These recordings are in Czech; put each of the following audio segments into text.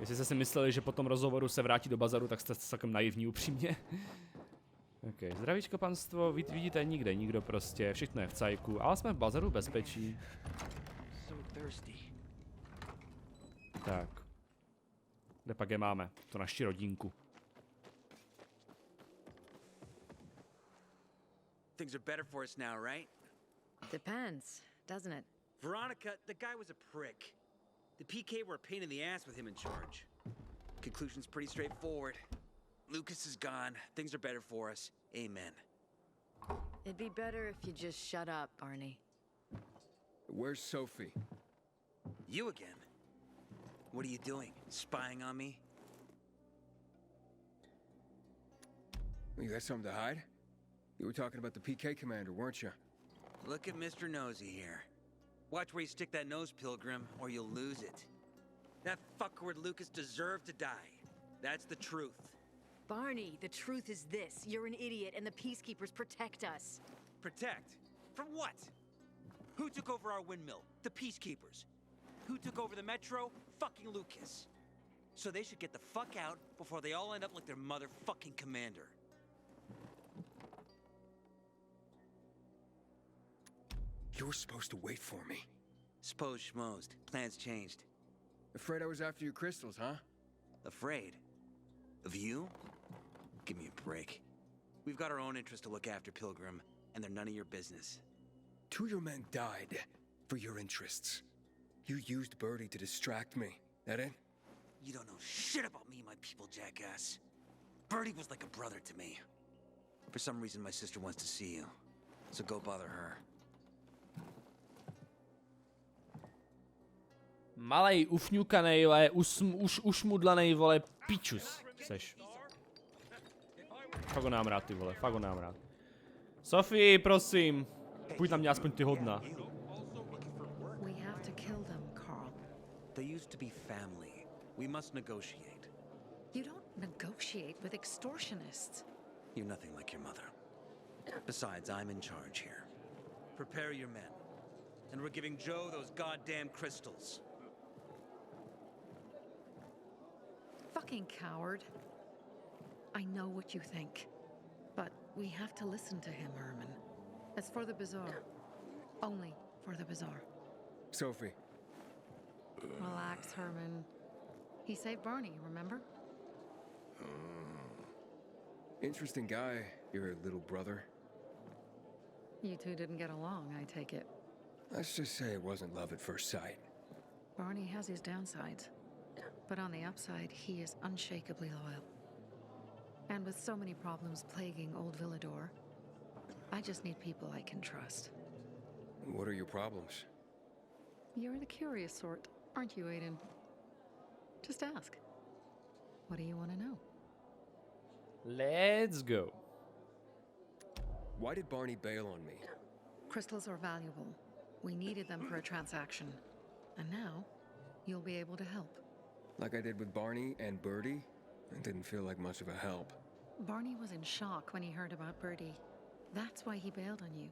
Jestli jste si mysleli, že po tom rozhovoru se vrátí do bazaru, tak jste celkem naivní upřímně. OK, zdravíčko panstvo, vidíte nikde, nikdo prostě, všechno je v cajku, ale jsme v bazaru v bezpečí. Tak. Kde pak je máme? To naši rodinku. Things are better for us now, right? Depends, doesn't it? Veronica, the guy was a prick. The PK were a pain in the ass with him in charge. Conclusion's pretty straightforward. Lucas is gone. Things are better for us. Amen. It'd be better if you just shut up, Barney. Where's Sophie? You again? What are you doing? Spying on me? You got something to hide? You were talking about the PK commander, weren't you? Look at Mr. Nosy here. Watch where you stick that nose, Pilgrim, or you'll lose it. That fuckward Lucas deserved to die. That's the truth. Barney, the truth is this. You're an idiot and the peacekeepers protect us. Protect? From what? Who took over our windmill? The peacekeepers. Who took over the metro? Fucking Lucas. So they should get the fuck out before they all end up like their motherfucking commander. You were supposed to wait for me. S'posed schmozed. Plans changed. Afraid I was after your crystals, huh? Afraid? Of you? Give me a break. We've got our own interests to look after, Pilgrim, and they're none of your business. 2 of your men died for your interests. You used Birdie to distract me. That it? You don't know shit about me and my people, jackass. Birdie was like a brother to me. For some reason, my sister wants to see you. So go bother her. Malej, ufňukanej, vole, ušmudlanej, vole, pičus, seš. Fakt ho nám rád, ty vole, fakt ho nám rád. Sophie, prosím, půjď na mě aspoň ty hodna. We have to kill them, Carl. They used to be family. We must negotiate. You don't negotiate with extortionists. You're nothing like your mother. Besides, I'm in charge here. Prepare your men. And we're giving Joe those goddamn crystals. Fucking coward. I know what you think. But we have to listen to him, Herman. It's for the bazaar. Only for the bazaar. Sophie. Relax, Herman. He saved Barney, remember? Interesting guy, your little brother. You two didn't get along, I take it. Let's just say it wasn't love at first sight. Barney has his downsides. But on the upside, he is unshakably loyal. And with so many problems plaguing old Villador, I just need people I can trust. What are your problems? You're the curious sort, aren't you, Aiden? Just ask. What do you want to know? Let's go. Why did Barney bail on me? Crystals are valuable. We needed them for a transaction. And now, you'll be able to help. Like I did with Barney and Birdie? It didn't feel like much of a help. Barney was in shock when he heard about Birdie. That's why he bailed on you.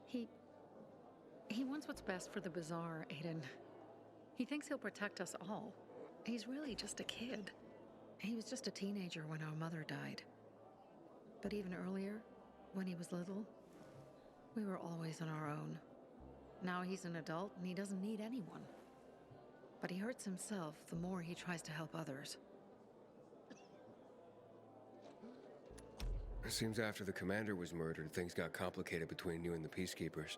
He wants what's best for the bazaar, Aiden. He thinks he'll protect us all. He's really just a kid. He was just a teenager when our mother died. But even earlier, when he was little, we were always on our own. Now he's an adult and he doesn't need anyone. But he hurts himself the more he tries to help others. It seems after the commander was murdered, things got complicated between you and the peacekeepers.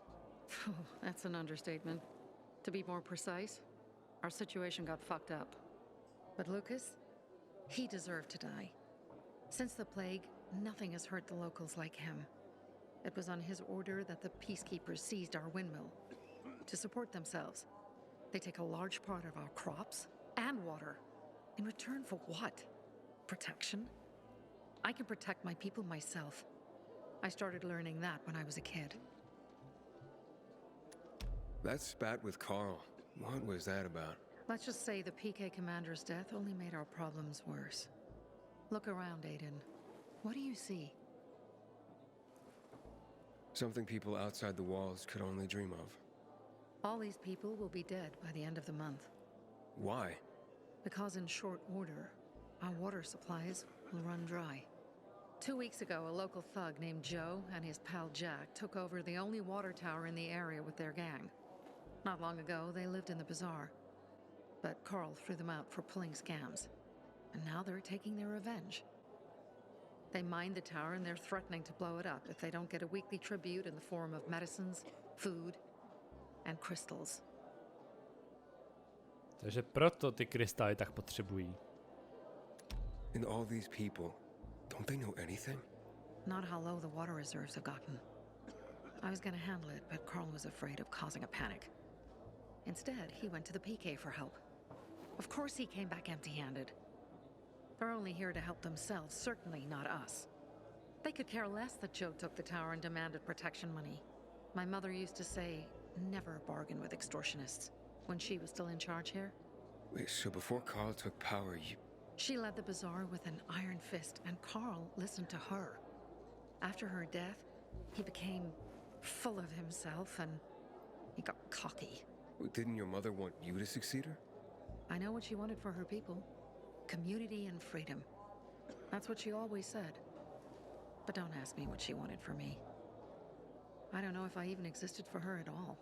That's an understatement. To be more precise, our situation got fucked up. But Lucas, he deserved to die. Since the plague, nothing has hurt the locals like him. It was on his order that the peacekeepers seized our windmill. To support themselves, they take a large part of our crops and water. In return for what? Protection? I can protect my people myself. I started learning that when I was a kid. That spat with Carl, what was that about? Let's just say the PK commander's death only made our problems worse. Look around, Aiden. What do you see? Something people outside the walls could only dream of. All these people will be dead by the end of the month. Why? Because in short order, our water supplies will run dry. 2 weeks ago, a local thug named Joe and his pal Jack took over the only water tower in the area with their gang. Not long ago, they lived in the bazaar, but Carl threw them out for pulling scams. And now they're taking their revenge. They mined the tower and they're threatening to blow it up if they don't get a weekly tribute in the form of medicines, food, and crystals. Takže proto ty krystaly tak potřebují. And all these people, don't they know anything? Not how low the water reserves have gotten. I was gonna handle it, but Carl was afraid of causing a panic. Instead, he went to the PK for help. Of course he came back empty-handed. They're only here to help themselves, certainly not us. They could care less that Joe took the tower and demanded protection money. My mother used to say, never bargain with extortionists, when she was still in charge here. Wait, so before Carl took power, you... She led the bazaar with an iron fist, and Carl listened to her. After her death, he became full of himself, and he got cocky. Wait, didn't your mother want you to succeed her? I know what she wanted for her people. Community and freedom. That's what she always said. But don't ask me what she wanted for me. I don't know if I even existed for her at all.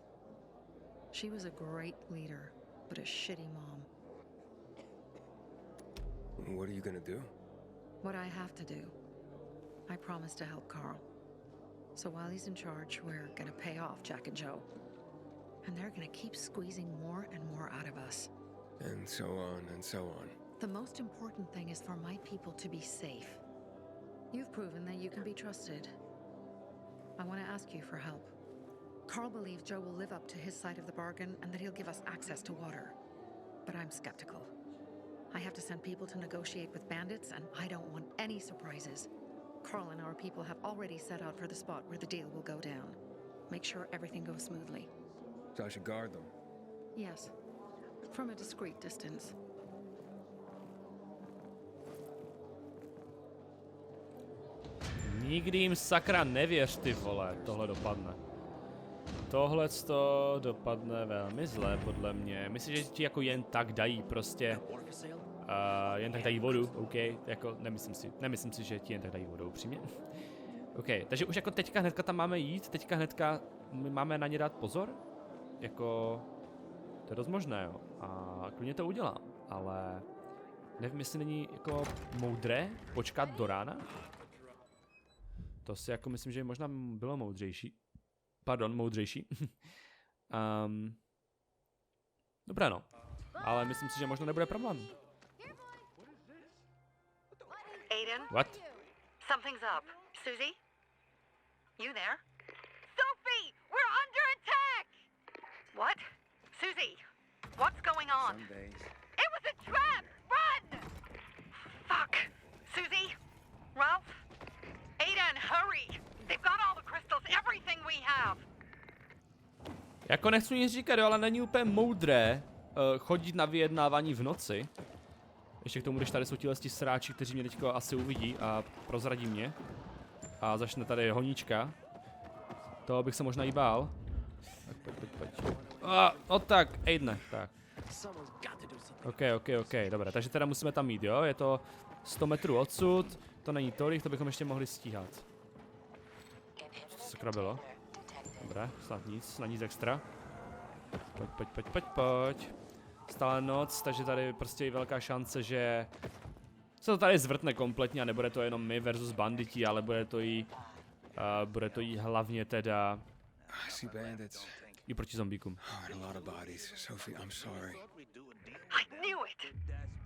She was a great leader, but a shitty mom. What are you gonna do? What I have to do. I promised to help Carl. So while he's in charge, we're gonna pay off Jack and Joe. And they're gonna keep squeezing more and more out of us. And so on and so on. The most important thing is for my people to be safe. You've proven that you can be trusted. I want to ask you for help. Carl believes Joe will live up to his side of the bargain and that he'll give us access to water. But I'm skeptical. I have to send people to negotiate with bandits, and I don't want any surprises. Carl and our people have already set out for the spot where the deal will go down. Make sure everything goes smoothly. So I should guard them? Yes. From a discreet distance. Nikdy jim sakra nevěř, ty vole, tohle dopadne. Tohleto dopadne velmi zle, podle mě. Myslím, že ti jako jen tak dají prostě, jen tak dají vodu, OK, jako nemyslím si, že ti jen tak dají vodu, upřímně. OK, takže už jako teďka hnedka tam máme jít, teďka hnedka my máme na ně dát pozor, jako, to je dost možné, jo, a klidně to udělám, ale nevím, jestli není jako moudré počkat do rána. To si jako myslím, že možná bylo moudřejší. Pardon, moudřejší. Dobré no. Ale myslím si, že možná nebude problém. Aiden? What? Something's up. Susie? You there? Sophie! We're under attack! What? Susie? What's going on? Some days. It was a trap! Run! Fuck! Susie? Ralph? Aiden, hurry! They've got all the crystals, everything we have! Jako nechci nic říkat, jo, ale není úplně moudré chodit na vyjednávání v noci. Ještě k tomu, když tady jsou tihle sráči, kteří mě teďko asi uvidí a prozradí mě. A začne tady honíčka. To bych se možná i bál. Tak pojď. No tak, Aidene, tak. OK, dobré, takže teda musíme tam jít, jo, je to 100 metrů odsud, to není tolik, to bychom ještě mohli stíhat. Co se sakra bylo? Dobré, snad nic extra. Pojď. Stále noc, takže tady prostě je velká šance, že se to tady zvrtne kompletně a nebude to jenom my versus banditi, ale bude to i hlavně teda i proti zombíkům. Sophie, I'm sorry. I knew it!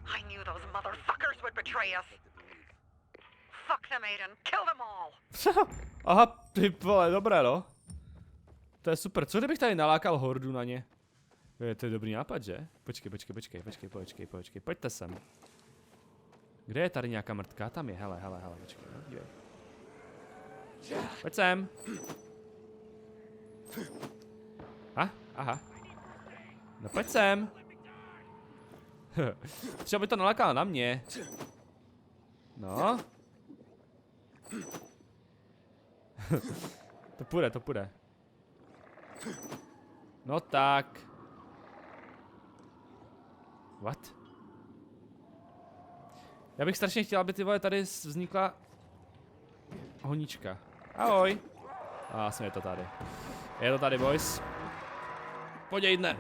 I knew those motherfuckers would betray us! Fuck them, Aiden! Kill them all! Aha, ty vole, dobré no. To je super, co kdybych tady nalákal hordu na ně? To je dobrý nápad, že? Počkej, pojďte sem. Kde je tady nějaká mrtka? Tam je, hele, počkej, no, dívej. Pojď sem. Aha. No pojď sem. Třeba by to nalákal na mě. No. To půjde. No tak. What? Já bych strašně chtěl, aby ty vole tady vznikla honička. Ahoj. A vlastně je to tady. Je to tady, boys. Podívejte.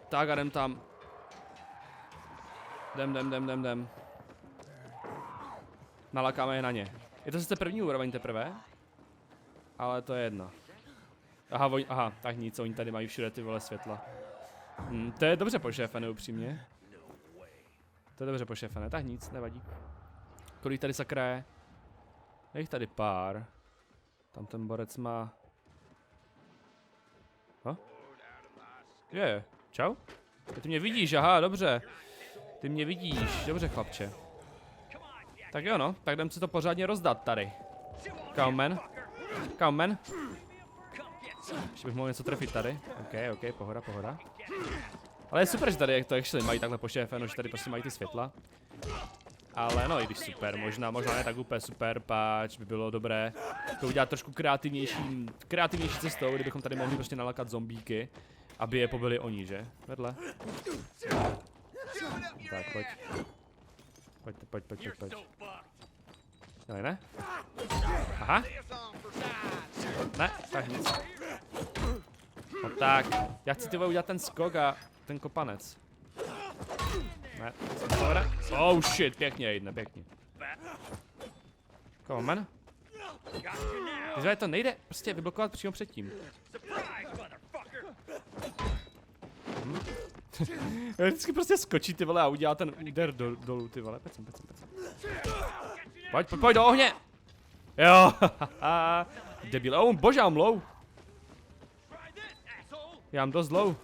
Tak a jdem tam. Jdem. Nalakáme je na ně. Je to sice první úroveň teprve, ale to je jedno. Aha, tak nic, oni tady mají všude ty vole světla. To je dobře pošéfené, upřímně. To je dobře pošéfené, tak nic, nevadí. Kolik tady sakra je? Je jich tady pár. Tam ten borec má... Je, čau? Ty mě vidíš, aha, dobře. Ty mě vidíš, dobře chlapče. Tak jo no, tak jdem si to pořádně rozdat tady. Come man. Ještě bych mohl něco trefit tady. Ok, pohoda. Ale je super, že tady jak to actually mají takhle pošéfeno, že tady prostě mají ty světla. Ale no, i když super, možná ne tak úplně super, páč by bylo dobré to udělat trošku kreativnější cestou, kdybychom tady mohli prostě nalakat zombíky, aby je pobili oni, že? Vedle. Tak, pojď. Ne? Aha. Ne, tak nic. No tak, já chci ty udělat ten skok a ten kopanec. Ne, oh shit, pěkně jde, pěkně. Come on, man. Vyzvali, to nejde prostě vyblokovat přímo předtím. Vždycky prostě skočí ty vole a udělá ten úder dolů ty vole, pecem. Pojď do ohně! Jo, debil, bože, já mám low. Já mám dost low.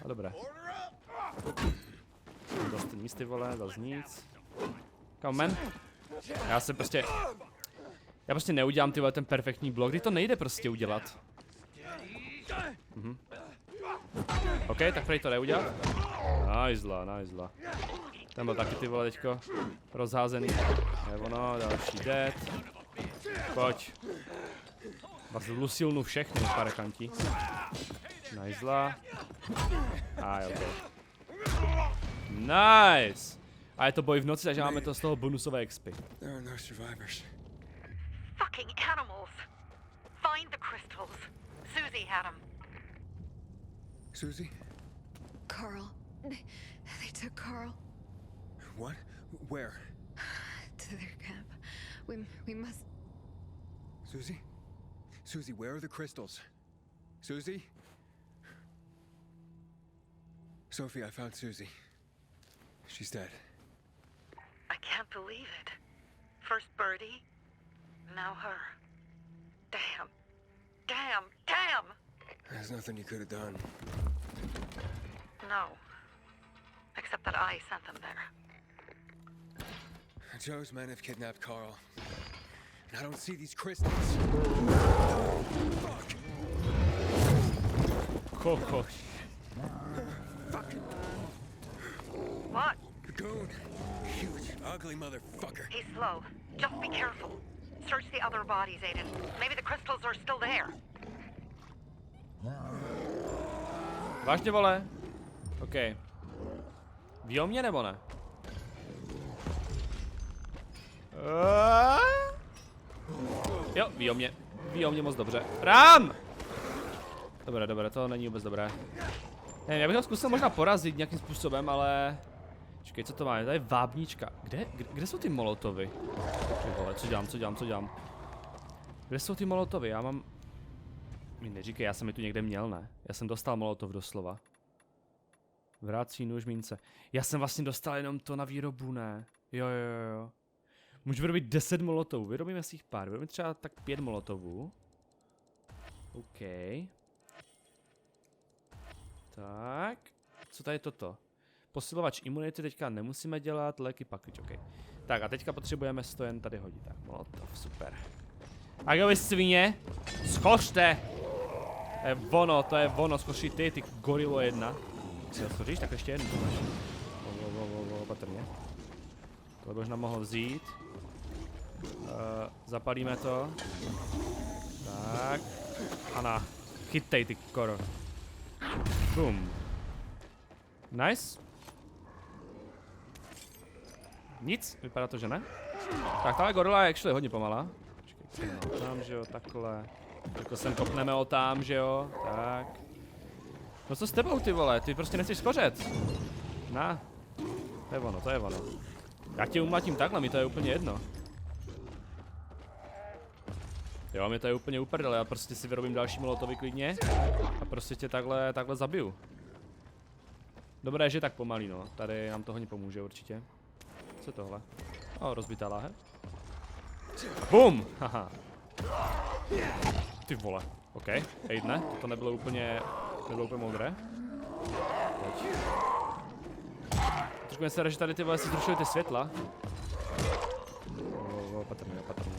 A dobré. Dost nic ty vole, dost nic. Come on. Já prostě neudělám ty vole ten perfektní blok, kdy to nejde prostě udělat. OK, tak prej to jde udělat. Nice. Ten byl taky ty vole teďko rozházený. Nebo no, další dead. Pojď. Vás lusilnu všechny parakanti. Nice. OK. Nice! A je to boj v noci, takže máme to z toho bonusové XP. There are no survivors. Fucking animals! Find the crystals. Susie had them. Susie? Carl. They took Carl What? Where? to their camp. We must... Susie? Susie, where are the crystals? Susie? Sophie, I found Susie. She's dead. I can't believe it. First Birdie, now her. Damn. There's nothing you could have done. No. Except that I sent them there. Joe's men have kidnapped Carl. And I don't see these crystals. Fuck! Koko. What? Goon! Huge, ugly motherfucker. He's slow. Just be careful. Search the other bodies, Aiden. Maybe the crystals are still there. Vážně, vole? OK. Ví o mě, nebo ne? Jo, ví o mě moc dobře. Rám! Dobré, to není vůbec dobré. Nevím, já bych ho zkusil možná porazit nějakým způsobem, ale... Čekej, co to máme? Tady je vábnička. Kde jsou ty molotovy? Ty vole, co dělám? Kde jsou ty molotovy? Já mám... Mi neříkej, já jsem je tu někde měl, ne? Já jsem dostal molotov doslova. Vrací nůž mince. Já jsem vlastně dostal jenom to na výrobu, ne? Jo. Můžu vyrobit 10 molotovů, vyrobíme si jich pár, vyrobíme třeba tak 5 molotovů. OK. Tak. Co tady je toto? Posilovač imunity teďka nemusíme dělat, léky paklič, OK. Tak a teďka potřebujeme to jen tady hodit. Tak, molotov, super. A jo, vy svině, schořte! To je ono, schoří ty gorilo jedna. Si ho schoříš, tak ještě jednu to máš. Opatrně. Tohle možná mohl vzít. Zapalíme to. Tak. Ana, chytej ty koro. Boom. Nice. Nic, vypadá to, že ne. Tak, tahle gorila je actually hodně pomalá. Počkej, tam, že jo, takhle. Jako sem kopneme o tam, že jo, tak. No co s tebou, ty vole, ty prostě nechceš skořet. Na. To je ono, to je ono. Já tě umlatím takhle, mi to je úplně jedno. Jo, mi to je úplně uprdele, já prostě si vyrobím další molotovy klidně. A prostě tě takhle zabiju. Dobré, že tak pomalý, no. Tady nám to hodně pomůže určitě. Co je tohle? O, rozbitá láhev. Bum! Haha. Ty vole. OK, hejdne. To nebylo úplně moudré. Pojď. Trošku mě se že tady ty vole si zrušily ty světla. Opatrně, opatrně.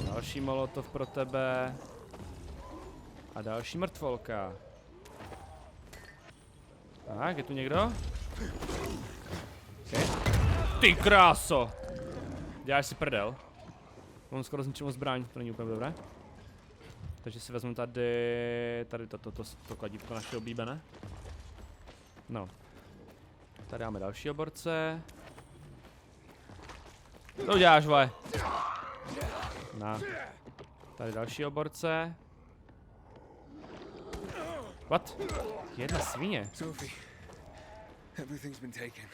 Další molotov pro tebe. A další mrtvolka. Tak, je tu někdo? Okay. Ty kráso! Děláš si prdel. Mám skoro zničenou zbraň, to není úplně dobré. Takže si vezmu tady to kladívko naše oblíbené. No. Tady máme další oborce. Co děláš, vole? Na. Tady další oborce. What? Jedna svině. Sophie, everything's been taken.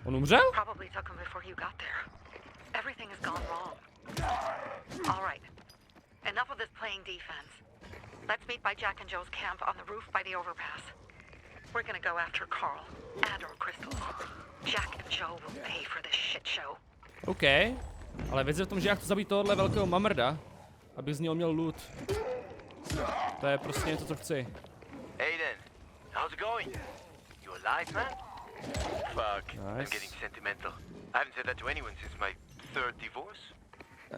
On umřel? Probably took him before you got there. Everything has gone wrong. All right. Enough of this playing defense. Let's meet by Jack and Joe's camp on the roof by the overpass. We're gonna go after Carl and our crystals. Jack and Joe will pay for this shit show. OK. Ale věc je v tom, že já chci zabít tohohle velkého mamrda, abych z něho měl loot. To je prostě něco, co chci. Aiden, how's it going? You alive, man? Fuck, I'm Nice. getting sentimental. I haven't said that to anyone since my third divorce.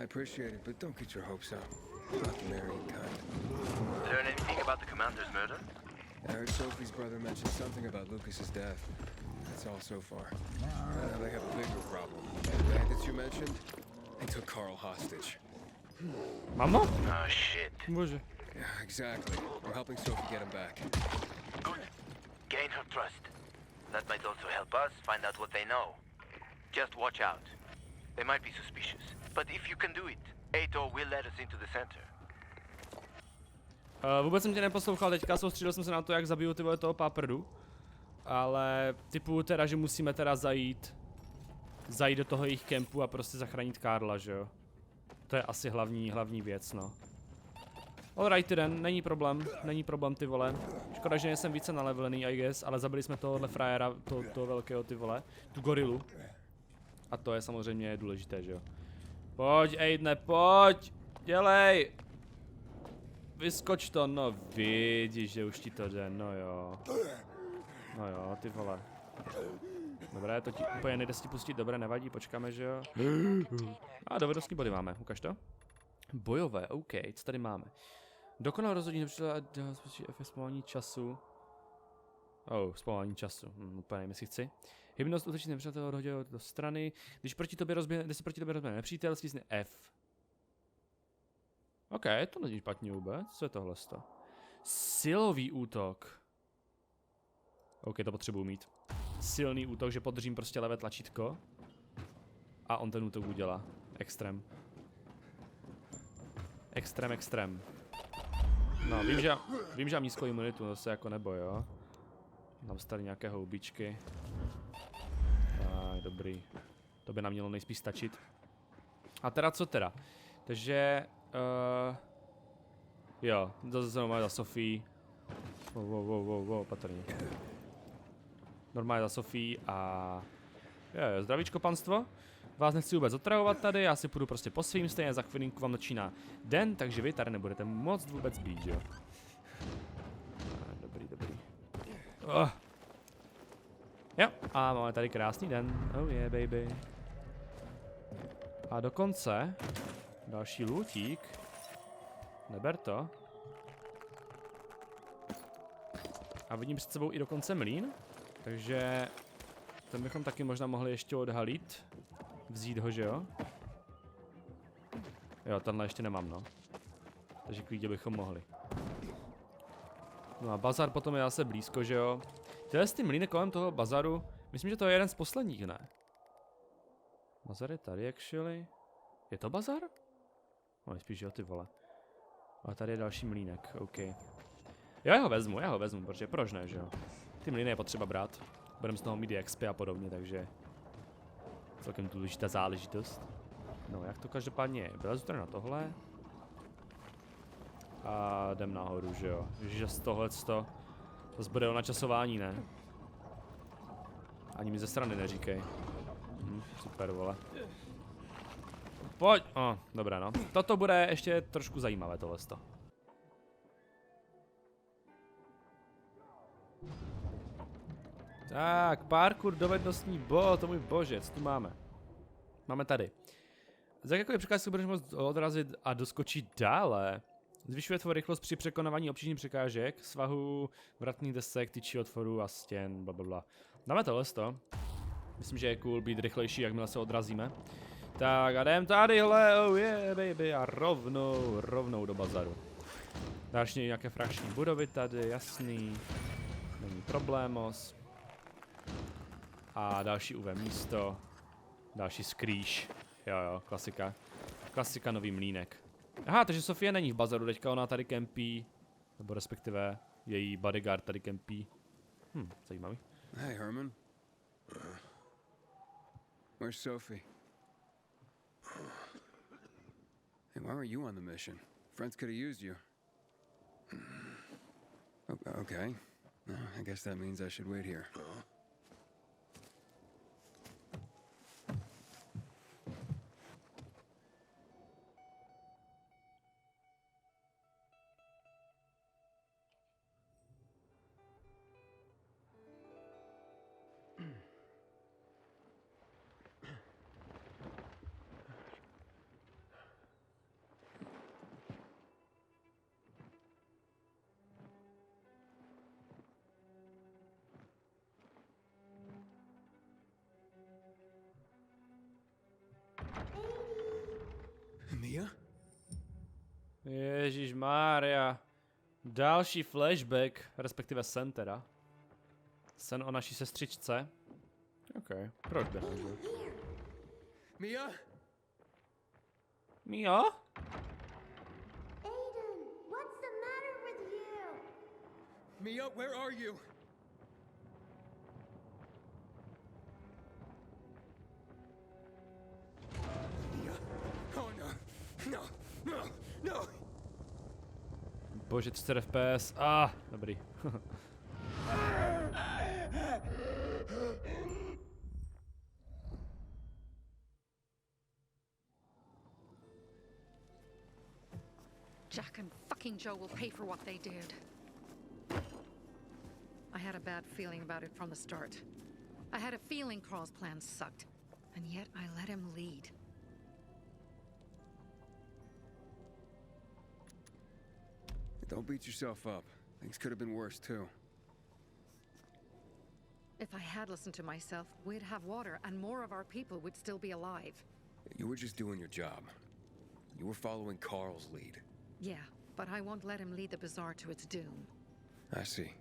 I appreciate it, but don't get your hopes up. Not the marrying kind. Learn anything about the commander's murder? I heard Sophie's brother mention something about Lucas's death. That's all so far. Now they have a bigger problem. The bandits you mentioned, they took Carl hostage. Mamo? Oh shit. Bože. Yeah, exactly. We're helping Sophie get him back. Good. Gain her trust. That might also help us find out what they know. Just watch out. They might be suspicious. But if you can do it, Ato will let us into the center. Vůbec jsem tě neposlouchal teďka, soustředil jsem se na to, jak zabiju ty vole toho páprdu. Ale typu teda, že musíme teda zajít do toho jejich kempu a prostě zachránit Karla, že jo. To je asi hlavní věc, no. Alright, den, není problém ty vole. Škoda, že nejsem více nalevelený, I guess, ale zabili jsme tohohle frajera, toho velkého ty vole, tu gorilu. A to je samozřejmě důležité, že jo. Pojď, Aidne, pojď, dělej. Vyskoč to, no vidíš, že už ti to jde, no jo. No jo, ty vole. Dobré, to ti úplně nejde si pustit, dobré, nevadí, počkáme, že jo. A dovednostní body máme, ukaž to. Bojové, OK, co tady máme? Dokonal rozhodně nepřišla zpomalení času. Zpomalení času, úplně nevím, jestli chci. Hybnost útočí nepřátel odhodil do strany. Když se proti tobě rozběhne nepřítel, stisni F. OK, to není špatně vůbec, co je tohle? Silový útok. OK, to potřebuji mít. Silný útok, že podržím prostě levé tlačítko. A on ten útok udělá. Extrém. Extrém. No, vím, že mám nízkou imunitu, to se jako neboj, jo. Mám tady nějaké houbičky. Tak, dobrý. To by nám mělo nejspíš stačit. A teda co teda? Takže, jo, zase normálně za Sofii. Wow, patrně. Normálně za Sofii a... Jo, zdravíčko panstvo. Vás nechci vůbec otravovat tady, já si půjdu prostě po svým, stejně za chvilinku vám začíná den, takže vy tady nebudete moc vůbec být, jo. Dobrý. Jo, a máme tady krásný den, oh yeah baby. A dokonce, další lůtík, neber to. A vidím před sebou i dokonce mlýn, takže ten bychom taky možná mohli ještě odhalit. Vzít ho, že jo? Jo, tenhle ještě nemám, no. Takže klidně bychom mohli. No a bazar potom je zase blízko, že jo? Tyhle ty mlýny kolem toho bazaru, myslím, že to je jeden z posledních, ne? Bazar je tady, actually. Je to bazar? No, spíš jo, ty vole. A tady je další mlýnek, OK. Já ho vezmu, protože proč ne, že jo? Ty mlýny je potřeba brát. Budeme z toho mít XP a podobně, takže... Celkem důležitá záležitost. No, jak to každopádně je? Vylezu tady na tohle. A jdem nahoru, že jo? Že z tohleto... To bude o načasování, ne? Ani mi ze strany neříkej. Super, vole. Pojď! Dobré, no. Toto bude ještě trošku zajímavé, tohleto. Tak, parkour, dovednostní bod, můj bože, co tu máme? Máme tady. Za jakou je překážku budeš moct odrazit a doskočit dále? Zvyšuje tvou rychlost při překonávání obtížných překážek, svahu, vratných desek, tyčí otvorů a stěn, blablabla. Dáme tohleto. Myslím, že je cool být rychlejší, jakmile se odrazíme. Tak a jdem tadyhle, oh yeah, baby, a rovnou do bazaru. Další nějaké frakční budovy tady, jasný. Není problémos. A další UV místo. Další skrýš. Jo, klasika. Klasika, nový mlýnek. Aha, takže Sofie není v bazaru, teďka ona tady kempí. Nebo respektive její bodyguard tady kempí. Zajímavý. Hey, Herman. Where's Sophie? Hey, why were you on the mission? Friends could have used you. Okay. I guess that means I should wait here. Mia? Ježišmária. Další flashback, respektive sen teda. Sen o naší sestřičce. OK, proč by ne, že? Mia? Mia? Aiden, what's the matter with you? Mia, where are you? Mia? Oh no. No. Bože, 4 FPS. Dobrý. Jack and fucking Joe will pay for what they did. I had a bad feeling about it from the start. I had a feeling Carl's plan sucked, and yet I let him lead. Don't beat yourself up. Things could have been worse too. If I had listened to myself, we'd have water and more of our people would still be alive. You were just doing your job. You were following Carl's lead. Yeah, but I won't let him lead the bazaar to its doom. I see.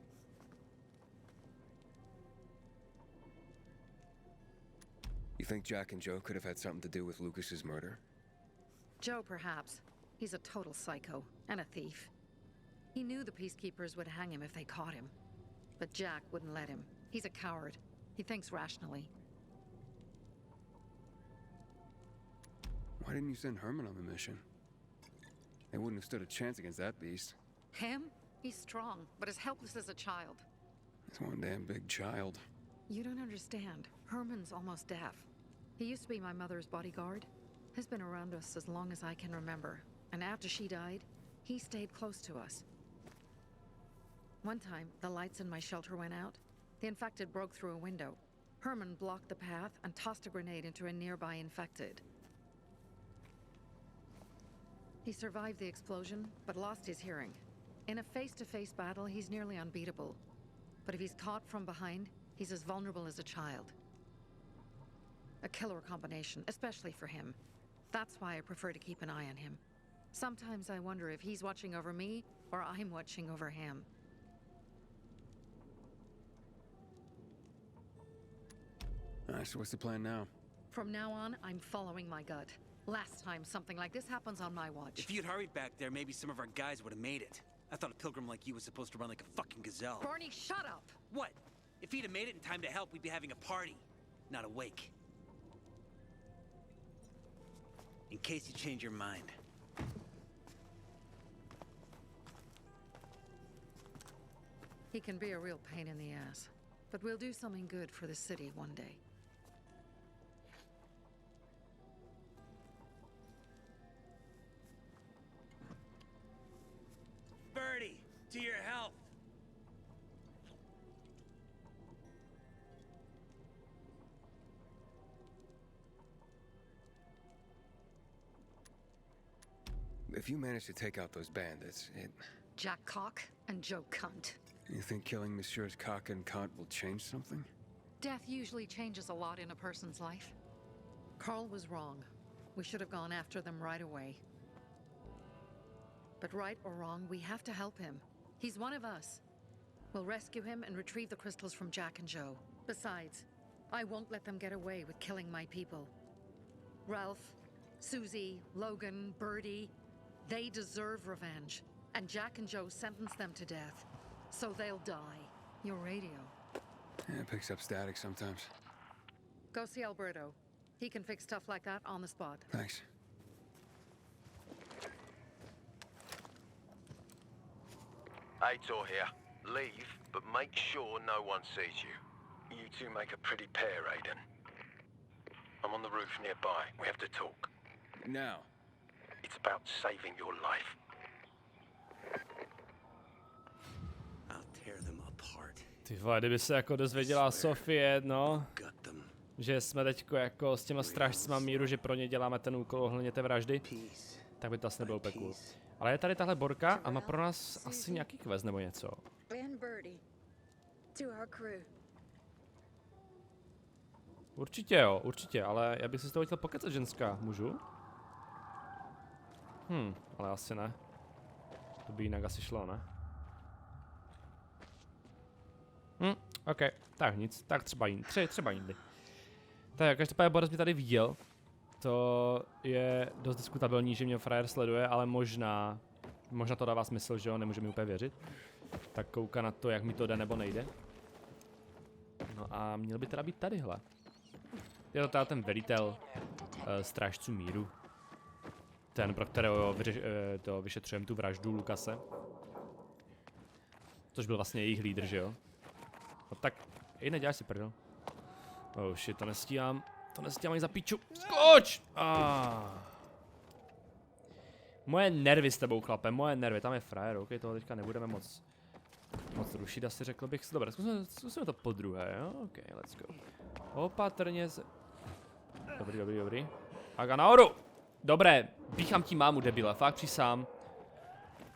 You think Jack and Joe could have had something to do with Lucas's murder? Joe, perhaps. He's a total psycho and a thief. He knew the peacekeepers would hang him if they caught him. But Jack wouldn't let him. He's a coward. He thinks rationally. Why didn't you send Herman on the mission? They wouldn't have stood a chance against that beast. Him? He's strong, but as helpless as a child. He's one damn big child. You don't understand. Herman's almost deaf. He used to be my mother's bodyguard. Has been around us as long as I can remember. And after she died, he stayed close to us. One time, the lights in my shelter went out. The infected broke through a window. Herman blocked the path and tossed a grenade into a nearby infected. He survived the explosion, but lost his hearing. In a face-to-face battle, he's nearly unbeatable. But if he's caught from behind, he's as vulnerable as a child. A killer combination, especially for him. That's why I prefer to keep an eye on him. Sometimes I wonder if he's watching over me, or I'm watching over him. Alright, so what's the plan now? From now on, I'm following my gut. Last time something like this happens on my watch. If you'd hurried back there, maybe some of our guys would have made it. I thought a pilgrim like you was supposed to run like a fucking gazelle. Barney, shut up! What? If he'd have made it in time to help, we'd be having a party, not a wake. In case you change your mind. He can be a real pain in the ass, but we'll do something good for the city one day. Birdie, to your health. If you manage to take out those bandits, Jack Cock and Joe Cunt. you think killing Messieurs Cock and Cunt will change something? Death usually changes a lot in a person's life. Carl was wrong. We should have gone after them right away. But right or wrong, we have to help him. He's one of us. We'll rescue him and retrieve the crystals from Jack and Joe. Besides, I won't let them get away with killing my people. Ralph, Susie, Logan, Birdie, they deserve revenge. And Jack and Joe sentenced them to death. So they'll die. Your radio. Yeah, it picks up static sometimes. Go see Alberto. He can fix stuff like that on the spot. Thanks. Aitor here. Leave, but make sure no one sees you. You two make a pretty pair, Aiden. I'm on the roof nearby. We have to talk. Now. It's about saving your life. I'll tear them apart. Ty vole, kdyby se jako dozvěděla Sofie, no, Gut them. že jsme teďko jako s těma strážcima míru, že pro ně děláme ten úkol ohledně té vraždy, tak by to asi nebylo úplně cool. Ale je tady tahle Borka a má pro nás asi nějaký quest nebo něco. Určitě jo, určitě, ale já bych si z toho chtěl pokecat, ženská. Můžu? Ale asi ne. To by jinak asi šlo, ne? OK, tak nic, tak třeba jindy. Tak, každopádně Boris mě tady viděl. To je dost diskutabilní, že mě frajer sleduje, ale možná to dává smysl, že jo, nemůže mi úplně věřit. Tak kouka na to, jak mi to jde nebo nejde. No a měl by teda být tadyhle. Je to teda ten velitel strážců míru. Ten, pro kterého to vyšetřujeme tu vraždu Lukase. Což byl vlastně jejich lídr, že jo? No tak, neděláš si prdel. Oh shit, to nestíhám ani za píču. Skoč! Moje nervy s tebou, chlape, moje nervy, tam je frajer, ok, toho teďka nebudeme moc rušit, asi řekl bych. Dobré, zkusíme to podruhé, jo? Ok, let's go. Opatrně se... Dobrý. Aga nahoru! Dobré, píchám tím mámu, debile, fakt přísám.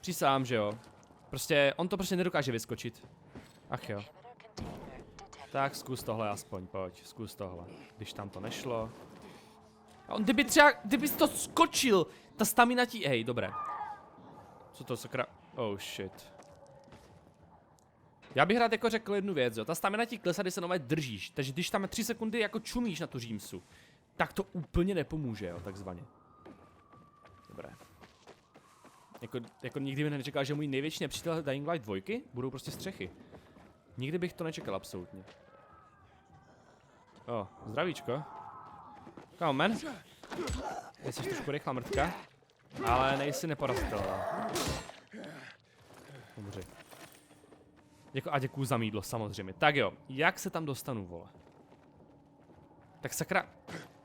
Přísám, že jo. Prostě, on to prostě nedokáže vyskočit. Ach jo. Tak zkus tohle aspoň, pojď, zkus tohle. Když tam to nešlo. A on, kdyby to skočil, ta stamina ti, hej, dobré. Co to sakra, oh shit. Já bych rád jako řekl jednu věc, jo, ta stamina ti klesá, když se nové držíš, takže když tam 3 sekundy jako čumíš na tu římsu, tak to úplně nepomůže, jo, takzvaně. Dobré. Jako nikdy bych nečekal, že můj největší nepřítel Dying Light 2 budou prostě střechy. Nikdy bych to nečekal, absolutně. Zdravíčko. Come on, man. Jsi trošku rychlá mrtka, ale nejsi neporazitelná. Dobře. A děkuju za mýdlo, samozřejmě. Tak jo, jak se tam dostanu, vole? Tak sakra,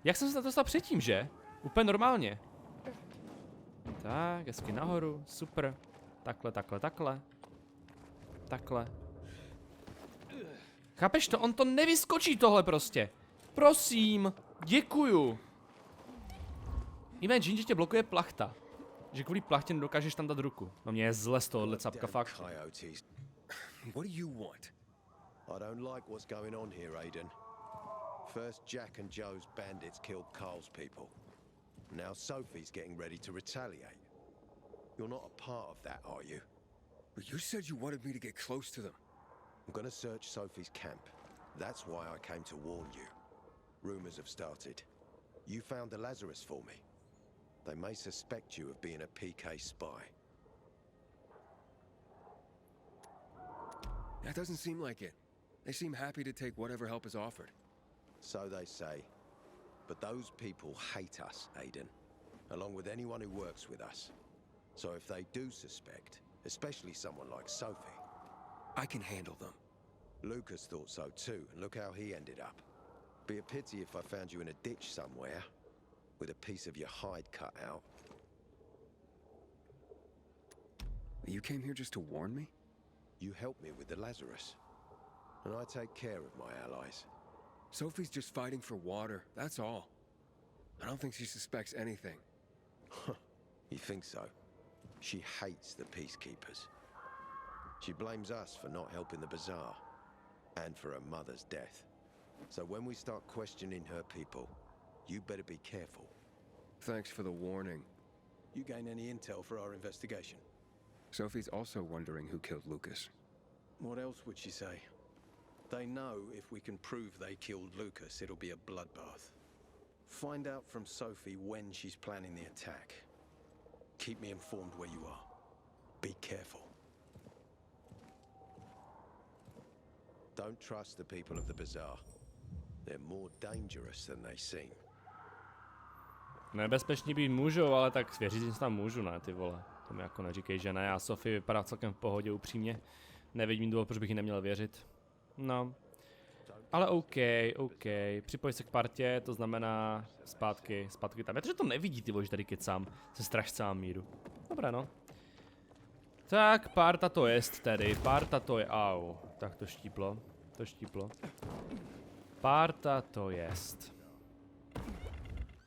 jak jsem se tam dostal předtím, že? Úplně normálně. Tak, hezky nahoru, super. Takhle. Chápeš to? On to nevyskočí tohle prostě. Prosím, děkuju. Imagine, že tě blokuje plachta. Že kvůli plachtě nedokážeš tam dát ruku. No mě je zle z tohohle capka, fakt. What do you want? I don't like what's going on here, Aiden. First, Jack and Joe's bandits killed Carl's people. Now Sophie's getting ready to retaliate. You're not a part of that, are you? But you said you wanted me to get close to them. I'm gonna search Sophie's camp. That's why I came to warn you. Rumors have started. You found the Lazarus for me. They may suspect you of being a PK spy. That doesn't seem like it. They seem happy to take whatever help is offered. So they say. But those people hate us, Aiden, along with anyone who works with us. So if they do suspect, especially someone like Sophie... I can handle them. Lucas thought so too, and look how he ended up. Be a pity if I found you in a ditch somewhere, with a piece of your hide cut out. You came here just to warn me? You helped me with the Lazarus, and I take care of my allies. Sophie's just fighting for water, that's all. I don't think she suspects anything. You think so? She hates the peacekeepers. She blames us for not helping the bazaar, and for her mother's death. So when we start questioning her people, you better be careful. Thanks for the warning. You gain any intel for our investigation? Sophie's also wondering who killed Lucas. What else would she say? They know if we can prove they killed Lucas, it'll be a bloodbath. Find out from Sophie when she's planning the attack. Keep me informed where you are. Be careful. Don't trust the people of the bazaar. They're more dangerous than they seem. Nebezpeční být můžou, ale tak věřit tam můžu, ne, ty vole. To mi jako neříkej, že ne. Já Sophie vypadá celkem v pohodě, upřímně. Nevidím důvod, proč bych jí neměl věřit. No. Ale OK. Připoj se k partě, to znamená zpátky tam. Já to, že to nevidí, ty vole, že tady kecám se strašcám míru. Dobré, no. Tak, parta to jest tedy. Parta to je, au. Tak to štíplo. Parta to jest.